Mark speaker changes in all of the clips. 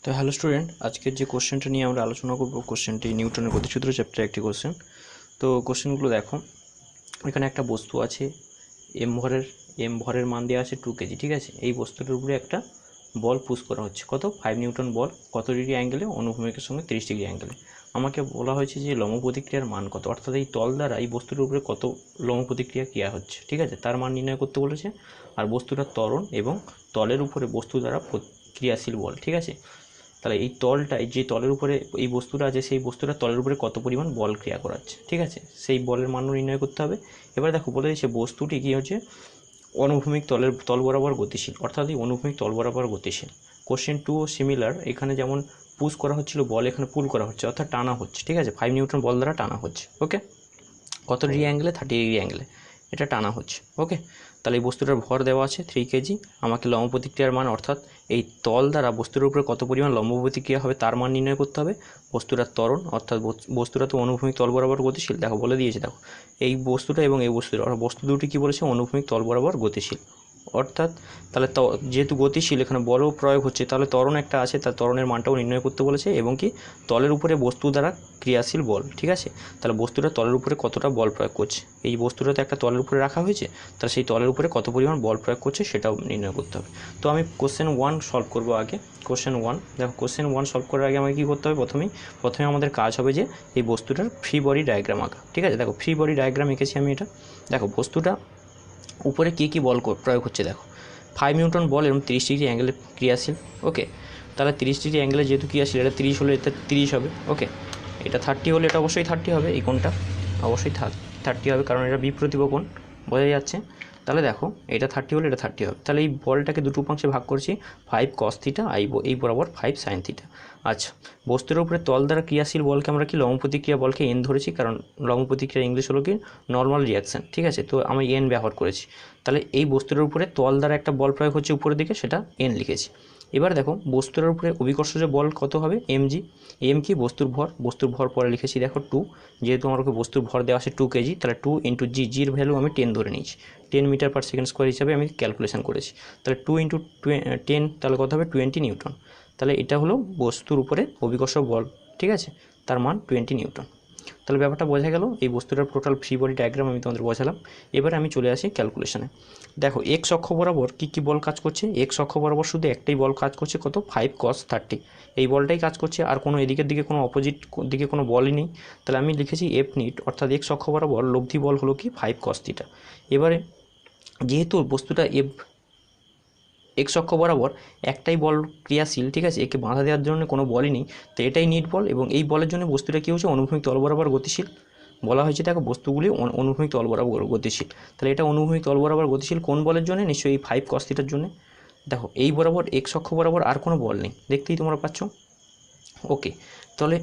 Speaker 1: তো hello student, আজকের যে কোশ্চেনটা নিয়ে আমরা আলোচনা করব কোশ্চেনটি নিউটনের গতিসূত্র চ্যাপ্টার একটি কোশ্চেন। তো কোশ্চেনগুলো দেখো, এখানে একটা বস্তু আছে এম ভরের মান দেওয়া আছে 2 কেজি, ঠিক আছে। এই বস্তুটার উপরে একটা বল পুশ করা হচ্ছে, কত 5 নিউটন বল, কত ডিগ্রি অ্যাঙ্গেলে, অনুভূমিকের সঙ্গে 30 ডিগ্রি অ্যাঙ্গেলে। আমাকে বলা হয়েছে যে লম্ব প্রতিক্রিয়ার মান কত, অর্থাৎ এই তল দ্বারা এই বস্তুর উপরে কত লম্ব প্রতিক্রিয়া ক্রিয়া হচ্ছে, ঠিক আছে, তার মান নির্ণয় করতে বলেছে। আর বস্তুটার ত্বরণ এবং তলের উপরে বস্তু দ্বারা ক্রিয়াশীল বল, ঠিক আছে। তাহলে এই তলটা, যে তলের উপরে এই বস্তুটা আছে, সেই বস্তুটা তলের উপরে কত পরিমাণ বল ক্রিয়া করাচ্ছে, ঠিক আছে, সেই বলের মানও নির্ণয় করতে হবে। এবার দেখো, বলে দিচ্ছে বস্তুটি কী হচ্ছে, অনুভূমিক তল বরাবর গতিশীল, অর্থাৎ এই অনুভূমিক তল বরাবর গতিশীল। কোশ্চেন 2 সিমিলার, এখানে যেমন পুশ করা হচ্ছিল বল, এখানে পুল করা হচ্ছে, অর্থাৎ টানা হচ্ছে, ঠিক আছে, 5 নিউটন বল দ্বারা টানা হচ্ছে। ওকে, কত ডিগ্রি অ্যাঙ্গেলে, 30 ডিগ্রি অ্যাঙ্গেলে এটা টানা হচ্ছে। ওকে, তাহলে এই বস্তুটার ভর দেওয়া আছে 3 কেজি। আমাকে লম্ব প্রতিক্রিয়ার মান, অর্থাৎ এই তল দ্বারা বস্তুর উপরে কত পরিমাণ লম্ব প্রতিক্রিয়া হবে তার মান নির্ণয় করতে হবে। বস্তুটার ত্বরণ, অর্থাৎ বস্তুটা তো অনুভূমিক তল বরাবর গতিশীল, দেখো বলে দিয়েছে, দেখো এই বস্তুটা এবং এই বস্তুটা, অর্থাৎ বস্তু দুটি কী বলেছে, অনুভূমিক তল বরাবর গতিশীল। অর্থাৎ তাহলে যেহেতু গতিশীল, এখানে বলও প্রয়োগ হচ্ছে, তাহলে ত্বরণ একটা আছে, তার ত্বরণের মানটাও নির্ণয় করতে বলেছে, এবং কি তলের উপরে বস্তু দ্বারা ক্রিয়াশীল বল, ঠিক আছে। তাহলে বস্তুটা তলের উপরে কতটা বল প্রয়োগ করছে, এই বস্তুটাতে একটা তলের উপরে রাখা হয়েছে, তাহলে সেই তলের উপরে কত পরিমাণ বল প্রয়োগ করছে সেটাও নির্ণয় করতে হবে। তো আমি কোশ্চেন 1 সলভ করবো আগে। কোশ্চেন 1 দেখো, কোশ্চেন 1 সলভ করার আগে আমাকে কী করতে হবে, প্রথমে আমাদের কাজ হবে যে এই বস্তুটার ফ্রি বডি ডায়াগ্রাম আঁকা, ঠিক আছে। দেখো ফ্রি বডি ডায়াগ্রাম এঁকেছি আমি এটা। দেখো বস্তুটা উপরে কী কী বল প্রয়োগ হচ্ছে, দেখো 5 নিউটন বল এবং 30 ডিগ্রি অ্যাঙ্গেলে ক্রিয়াশীল। ওকে, তাহলে 30 ডিগ্রি অ্যাঙ্গেলে যেহেতু ক্রিয়াশীল, এটা 30 হলে এটা 30 হবে। ওকে, এটা 30 হলে এটা অবশ্যই 30 হবে, এই কোণটা অবশ্যই 30 হবে, কারণ এটা বিপ্রতিভ কোণ, বোঝা যাচ্ছে। তাহলে দেখো এটা 30 হলে এটা 30 হবে। তাহলে এই বলটাকে দুটো উপাংশে ভাগ করছি, 5 cos থিটা এই বরাবর 5 sin থিটা। আচ্ছা, বস্তুর উপরে তল দ্বারা ক্রিয়াশীল বলকে আমরা কি লম্ব প্রতিক্রিয়া বলকে এন ধরেছি, কারণ লম্ব প্রতিক্রিয়া ইংলিশ হলো কি নর্মাল রিয়াকশান, ঠিক আছে, তো আমি এন ব্যবহার করেছি। তাহলে এই বস্তুর উপরে তল দ্বারা একটা বল প্রয়োগ হচ্ছে উপরের দিকে, সেটা এন লিখেছি। এবার দেখো বস্তুর উপরে অভিকর্ষজ বল কত হবে, এমজি। এম কি বস্তুর ভর পরে লিখেছি, দেখো 2, যেহেতু আমার বস্তুর ভর দেওয়া আছে 2 কেজি, তাহলে 2 ইন্টু জির ভ্যালু আমি 10 ধরে নিয়েছি, 10 মিটার পার সেকেন্ড স্কোয়ার হিসাবে আমি ক্যালকুলেশন করেছি। তাহলে 2 ইন্টু 10, তাহলে কত হবে 20 নিউটন। তাহলে এটা হলো বস্তুর উপরে অভিকর্ষ বল, ঠিক আছে, তার মান 20 নিউটন। তাহলে ব্যাপারটা বোঝা গেল, এই বস্তুটার টোটাল ফ্রি বডি ডায়াগ্রাম আমি তোমাদের বোঝালাম। এবার আমি চলে আসি ক্যালকুলেশনে। দেখো এক্স অক্ষ বরাবর কী কী বল কাজ করছে, এক্স অক্ষ বরাবর শুধু একটাই বল কাজ করছে, কত 5 cos 30, এই বলটাই কাজ করছে, আর কোনো এদিকের দিকে কোনো অপোজিট দিকে কোনো বলই নেই। তাহলে আমি লিখেছি এফ নিট, অর্থাৎ এক্স অক্ষ বরাবর লব্ধি বল হলো কি 5 cos থিটা। এবারে যেহেতু বস্তুটা এক্স অক্ষ বরাবর একটাই বল ক্রিয়াশীল, ঠিক আছে, একে বাঁধা দেওয়ার জন্য কোনো বলই নেই, তো এটাই নিট বল, এবং এই বলের জন্য বস্তুটা কী হচ্ছে, অনুভূমিক তল বরাবর গতিশীল। বলা হয়েছে দেখো বস্তুগুলি অনুভূমিক তল বরাবর গতিশীল, তাহলে এটা অনুভূমিক তল বরাবর গতিশীল কোন বলের জন্য, নিশ্চয়ই এই 5 cos থিটার জন্য। দেখো এই বরাবর এক্স অক্ষ বরাবর আর কোনো বল নেই, দেখতেই তোমরা পাচ্ছ। ওকে, তাহলে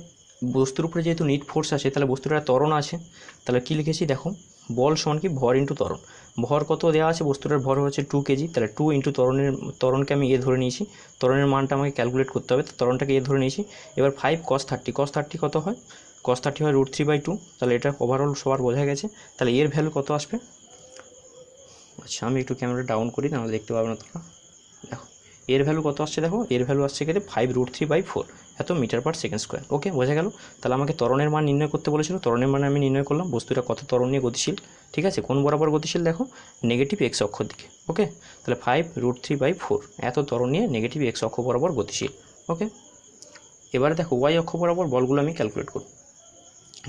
Speaker 1: বস্তুর উপরে যেহেতু নিট ফোর্স আছে, তাহলে বস্তুটার ত্বরণ আছে, তাহলে কী লিখেছি, দেখো বল সমান কি ভর ইন্টু ত্বরণ। ভর কত দেওয়া আছে, বস্তুটার ভর হচ্ছে 2 কেজি, তাহলে 2 ইন্টু ত্বরণকে আমি এ ধরে নিয়েছি, ত্বরণের মানটা আমাকে ক্যালকুলেট করতে হবে, ত্বরণটাকে এ ধরে নিয়েছি। এবার 5 cos 30 কত হয়, cos 30 হয় √3/2, তাহলে এটা ওভারঅল সবার বোঝা গেছে। তাহলে এর ভ্যালু কত আসবে, আচ্ছা আমি একটু ক্যামেরা ডাউন করি, নাহলে দেখতে পাবে না তোমরা। দেখো এর ভ্যালু কত আসছে, দেখো এর ভ্যালু আসছে কেটে 5√3/4, এত মিটার পার সেকেন্ড স্কোয়ার। ওকে, বোঝা গেল। তাহলে আমাকে ত্বরণের মান নির্ণয় করতে বলেছিল, ত্বরণের মান আমি নির্ণয় করলাম, বস্তুটা কত ত্বরণ নিয়ে গতিশীল, ঠিক আছে, কোন বরাবর গতিশীল, দেখো নেগেটিভ এক্স অক্ষর দিকে। ওকে, তাহলে 5√3/4 এত ত্বরণ নিয়ে নেগেটিভ এক্স অক্ষ বরাবর গতিশীল। ওকে, এবারে দেখো ওয়াই অক্ষ বরাবর বলগুলো আমি ক্যালকুলেট করব।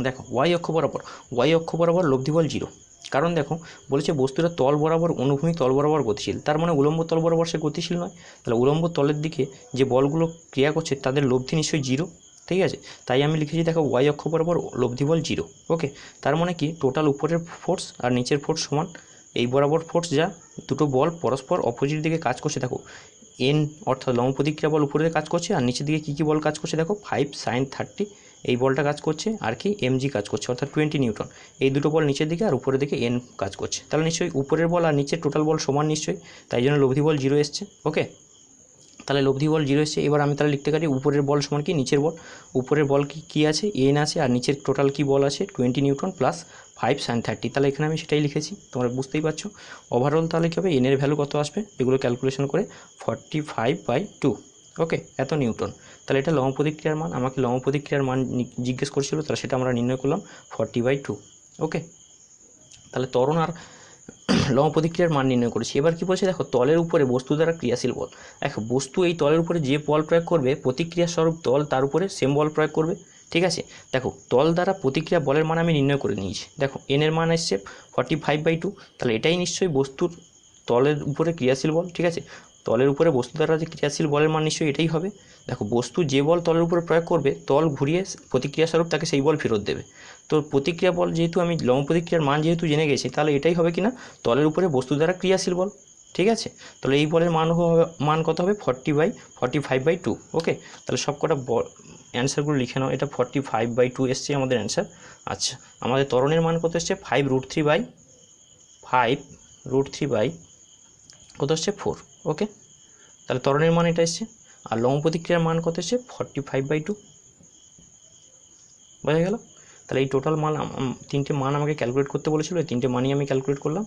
Speaker 1: দেখো ওয়াই অক্ষ বরাবর লব্ধি বল 0, কারণ দেখো বলেছে বস্তুটা তল বরাবর অনুভূমিক তল বরাবর গতিশীল, তার মানে উলম্ব তল বরাবর সে গতিশীল নয়, তাহলে উলম্ব তলের দিকে যে বলগুলো ক্রিয়া করছে তাদের লব্ধি নিশ্চয়ই 0, ঠিক আছে, তাই আমি লিখেছি দেখো ওয়াই অক্ষ বরাবর লব্ধি বল 0। ওকে, তার মানে কি টোটাল উপরের ফোর্স আর নিচের ফোর্স সমান, এই বরাবর ফোর্স যা, দুটো বল পরস্পর অপোজিট দিকে কাজ করছে, দেখো এন অর্থাৎ লম্ব প্রতিক্রিয়া বল উপরে কাজ করছে, আর নিচের দিকে কী বল কাজ করছে, দেখো 5 sin 30 এই বলটা কাজ করছে, আর কি এমজি কাজ করছে, অর্থাৎ 20 নিউটন। এই দুটো বল নিচের দিকে আর উপরের দিকে এন কাজ করছে, তাহলে নিশ্চয়ই উপরের বল আর নিচের টোটাল বল সমান নিশ্চয়ই, তাই জন্য লব্ধি বল 0 এসছে। ওকে, তাহলে লব্ধি বল 0 এসছে। এবার আমি তাহলে লিখতে পারি উপরের বল সমান কি নিচের বল, উপরের বল কি আছে, এন আছে, আর নিচের টোটাল কি বল আছে 20 নিউটন প্লাস 5 sin 30, তাহলে এখানে আমি সেটাই লিখেছি, তোমরা বুঝতেই পারছো। ওভারঅল তাহলে কী হবে, এনের ভ্যালু কত আসবে, এগুলো ক্যালকুলেশন করে 45/2। ওকে, এত নিউটন। তাহলে এটা লম্ব প্রতিক্রিয়ার মান, আমাকে লম্ব প্রতিক্রিয়ার মান জিজ্ঞেস করছিল, তাহলে সেটা আমরা নির্ণয় করলাম 40/2। ওকে, তাহলে ত্বরণ আর লম্ব প্রতিক্রিয়ার মান নির্ণয় করেছি। এবার কি বলছে দেখো, তলের উপরে বস্তু দ্বারা ক্রিয়াশীল বল। দেখো বস্তু এই তলের উপরে যে বল প্রয়োগ করবে, প্রতিক্রিয়া স্বরূপ তল তার উপরে সেম বল প্রয়োগ করবে। ঠিক আছে, দেখো তল দ্বারা প্রতিক্রিয়া বলের মান আমি নির্ণয় করে নিয়েছি। দেখো এন এর মান এসছে 45/2, তাহলে এটাই নিশ্চয়ই বস্তুর তলের উপরে ক্রিয়াশীল বল। ঠিক আছে, তলের উপরে বস্তু দ্বারা যে ক্রিয়াশীল বলের মান নিশ্চয়ই এটাই হবে। দেখো বস্তু যে বল তলের উপরে প্রয়োগ করবে, তল ঘুরিয়ে প্রতিক্রিয়া স্বরূপ তাকে সেই বল ফেরত দেবে। তো প্রতিক্রিয়া বল যেহেতু আমি লম্ব প্রতিক্রিয়ার মান যেহেতু জেনে গেছি, তাহলে এটাই হবে কি না, তলের উপরে বস্তু দ্বারা ক্রিয়াশীল বল। ঠিক আছে, তাহলে এই বলের মান কত হবে 45/2। ওকে, তাহলে সব কটা অ্যান্সারগুলো লিখে নাও। এটা 45/2 এসছে আমাদের অ্যান্সার। আচ্ছা, আমাদের ত্বরণের মান কত এসছে 5√3 কত এসছে 4। ওকে, তাহলে ত্বরণের মান এটা এসছে। আর লম্ব প্রতিক্রিয়ার মান কত এসছে 45/2। বোঝা গেল? তাহলে এই টোটাল মান, তিনটে মান আমাকে ক্যালকুলেট করতে বলেছিল, এই তিনটে মানই আমি ক্যালকুলেট করলাম।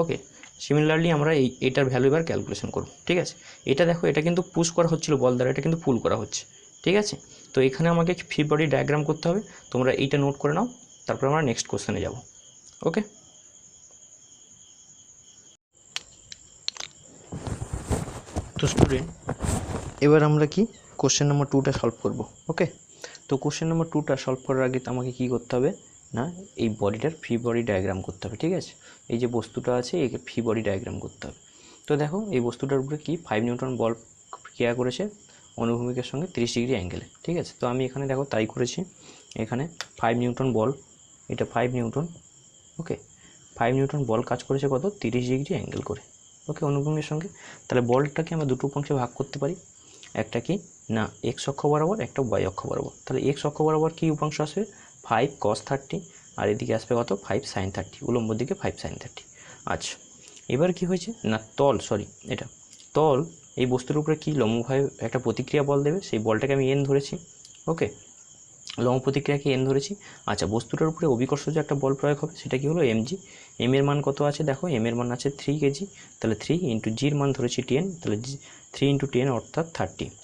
Speaker 1: ওকে, সিমিলারলি আমরা এটার ভ্যালু এবার ক্যালকুলেশন করব। ঠিক আছে, এটা দেখো, এটা কিন্তু পুশ করা হচ্ছিল বল দ্বারা, এটা কিন্তু পুল করা হচ্ছে। ঠিক আছে, তো এখানে আমাকে ফ্রি বডি ডায়াগ্রাম করতে হবে, তোমরা এইটা নোট করে নাও, তারপর আমরা নেক্সট কোশ্চেনে যাব। ওকে, তো স্টুডেন্ট এবার আমরা কি কোশ্চেন নাম্বার 2টা সলভ করব। ওকে, তো কোশ্চেন নাম্বার 2টা সলভ করার আগে তো আমাকে কী করতে হবে না, এই বডিটার ফ্রি বডি ডায়াগ্রাম করতে হবে। ঠিক আছে, এই যে বস্তুটা আছে একে ফ্রি বডি ডায়াগ্রাম করতে হবে। তো দেখো এই বস্তুটার উপরে কি 5 নিউটন বল ক্রিয়া করেছে অনুভূমিকের সঙ্গে 30 ডিগ্রি অ্যাঙ্গেলে। ঠিক আছে, তো আমি এখানে দেখো তাই করেছি, এখানে 5 নিউটন বল, এটা 5 নিউটন। ওকে, 5 নিউটন বল কাজ করেছে কত 30 ডিগ্রি অ্যাঙ্গেল করে। ওকে, অনুভূমিকের সঙ্গে। তাহলে বলটাকে আমরা দুটো অংশে ভাগ করতে পারি, একটা কি না এক্স অক্ষ বরাবর, একটা ওয়াই অক্ষ বরাবর। তাহলে এক্স অক্ষ বরাবর কি উপাংশ আসবে 5 cos 30, আর এদিকে আসবে কত 5 sin 30, উলম্ব দিকে 5 sin 30। আচ্ছা, এবার কি হয়েছে না এটা তল এই বস্তুর উপরে কি লম্বভাবে একটা প্রতিক্রিয়া বল দেবে, সেই বলটাকে আমি এন ধরেছি। ওকে, লম্ব প্রতিক্রিয়াকে এন ধরেছি। আচ্ছা, বস্তুটার উপরে অভিকর্ষজ একটা বল প্রয়োগ হবে, সেটা কি হলো mg। এম এর মান কত আছে দেখো, এম এর মান আছে 3 কেজি, তাহলে 3 × জির মান ধরেছি 10, তাহলে 3 × 10 অর্থাৎ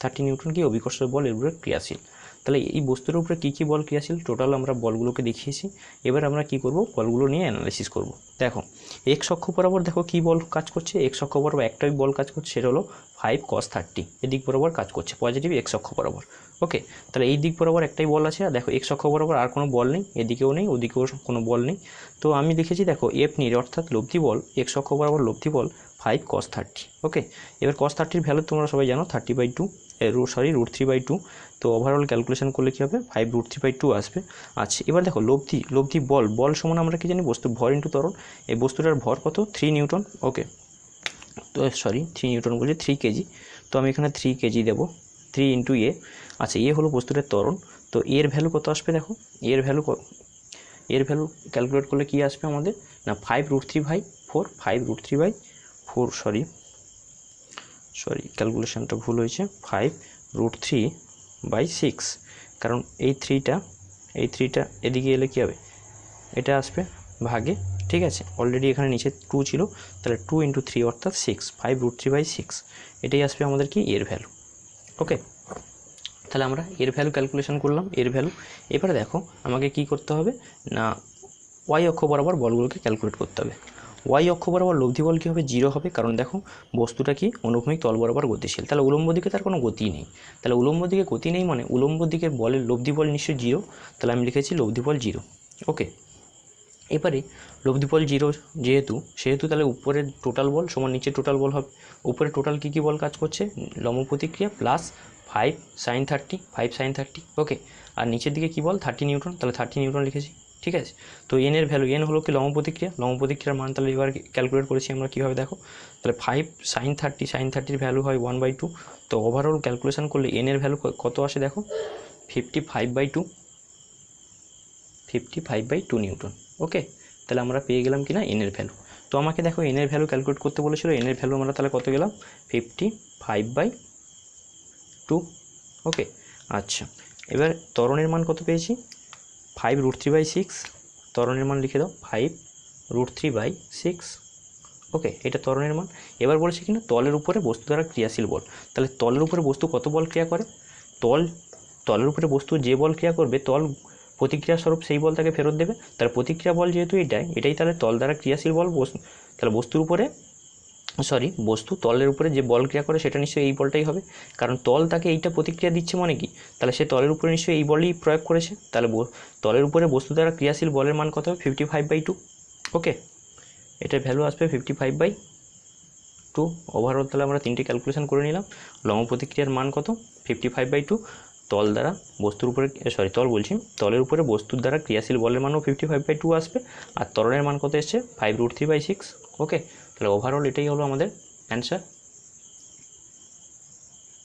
Speaker 1: 30 নিউটন কি অভিকর্ষজ বল এর উপরে ক্রিয়াশীল। তাহলে এই বস্তুর উপরে কী কী বল ক্রিয়াশীল, টোটাল আমরা বলগুলোকে দেখিয়েছি। এবার আমরা কি করব, বলগুলো নিয়ে অ্যানালাইসিস করব। দেখো এক্স অক্ষ বরাবর দেখো কী বল কাজ করছে, এক্স অক্ষ বরাবর একটাই বল কাজ করছে, সেটা হলো 5 cos 30, এদিক বরাবর কাজ করছে পজিটিভ এক্স অক্ষ বরাবর। ওকে, তাহলে এই দিক বরাবর একটাই বল আছে, আর দেখো এক্স অক্ষ বরাবর আর কোনো বল নেই, এদিকেও নেই ওদিকেও কোনো বল নেই। তো আমি লিখেছি দেখো এফ নির অর্থাৎ লব্ধি বল, এক্স অক্ষ বরাবর লব্ধি বল 5 cos 30। ওকে, এবার cos 30-র ভ্যালু তোমরা সবাই জানো 30/2, √3/2। তো ওভারঅল ক্যালকুলেশন করলে কী হবে 5√3/2 আসবে। আচ্ছা, এবার দেখো লব্ধি বল সমান আমরা কি জানি বস্তু ভর ইন্টু ত্বরণ। এই বস্তুটার ভর কত 3 নিউটন। ওকে, তো 3 নিউটন বলছি 3 কেজি, তো আমি এখানে 3 কেজি দেবো, 3 × এ। আচ্ছা, এ হলো বস্তুটার ত্বরণ, তো এর ভ্যালু কত আসবে দেখো, এর ভ্যালু ক্যালকুলেট করলে কি আসবে আমাদের না 5√3/4, 5√3/4 সরি ক্যালকুলেশনটা ভুল হয়েছে, 5√3/6, কারণ এই থ্রিটা এদিকে এলে কী হবে, এটা আসবে ভাগে। ঠিক আছে, অলরেডি এখানে নিচে 2 ছিল, তাহলে 2 × 3 অর্থাৎ 6, 5√3/6, এটাই আসবে আমাদের কি এর ভ্যালু। ওকে, তাহলে আমরা এর ভ্যালু ক্যালকুলেশন করলাম, এর ভ্যালু। এবারে দেখো আমাকে কি করতে হবে না ওয়াই অক্ষ বরাবর বলগুলোকে ক্যালকুলেট করতে হবে। ওয়াই অক্ষ বরাবর লব্ধি বল কী হবে 0 হবে, কারণ দেখো বস্তুটা কি অনুভূমিক তল বরাবর গতিশীল, তাহলে উলম্ব দিকে তার কোনো গতি নেই। তাহলে উলম্ব দিকে গতি নেই মানে উলম্ব দিকের বলের লব্ধি বল নিশ্চয়ই 0, তাহলে আমি লিখেছি লব্ধি বল 0। ওকে, এবারে লব্ধি বল 0 সেহেতু তাহলে উপরের টোটাল বল সমান নিচের টোটাল বল হবে। উপরে টোটাল কী বল কাজ করছে, লম্ব প্রতিক্রিয়া প্লাস 5 sin 30। ওকে, আর নিচের দিকে কী বল 30 নিউটন, তাহলে 30 নিউটন লিখেছি। ঠিক আছে, তো এন এর ভ্যালু, এন হলো কি লম্ব প্রতিক্রিয়ার মান, তাহলে এবার ক্যালকুলেট করেছি আমরা কীভাবে দেখো, তাহলে 5 sin 30-র ভ্যালু হয় 1/2। তো ওভারঅল ক্যালকুলেশন করলে এন এর ভ্যালু কত আসে দেখো 55/2 নিউটন। ওকে, তাহলে আমরা পেয়ে গেলাম কি না এন এর ভ্যালু। তো আমাকে দেখো এন এর ভ্যালু ক্যালকুলেট করতে বলেছিল, এন এর ভ্যালু আমরা তাহলে কত গেলাম 55/2। ওকে, আচ্ছা, এবার ত্বরণের মান কত পেয়েছি 5√3/6, ত্বরণের মান লিখে দাও 5√3/6। ওকে, এটা ত্বরণের মান। এবার বলেছে কিনা তলের উপরে বস্তু দ্বারা ক্রিয়াশীল বল। তাহলে তলের উপরে বস্তু কত বল ক্রিয়া করে? তলের উপরে বস্তু যে বল ক্রিয়া করবে, তল প্রতিক্রিয়া স্বরূপ সেই বল তাকে ফেরত দেবে। তাহলে প্রতিক্রিয়া বল যেহেতু এটাই তাহলে তল দ্বারা ক্রিয়াশীল বল। তাহলে বস্তু তলের উপরে যে বল ক্রিয়া করে সেটা নিশ্চয়ই এই বলটাই হবে, কারণ তল তাকে এইটা প্রতিক্রিয়া দিচ্ছে মানে কি, তাহলে সে তলের উপরে নিশ্চয়ই এই বলই প্রয়োগ করেছে। তাহলে তলের উপরে বস্তু দ্বারা ক্রিয়াশীল বলের মান কত হবে? 55/2। ওকে, এটার ভ্যালু আসবে 55/2। ওভারঅল তাহলে আমরা তিনটে ক্যালকুলেশন করে নিলাম। লম্ব প্রতিক্রিয়ার মান কত? 55/2। তল দ্বারা বস্তুর উপরে তলের উপরে বস্তুর দ্বারা ক্রিয়াশীল বলের মানও 55/2 আসবে। আর ত্বরণের মান কত এসছে? 5√3/6। ওকে, তাহলে ওভারঅল এটাই হলো আমাদের অ্যান্সার।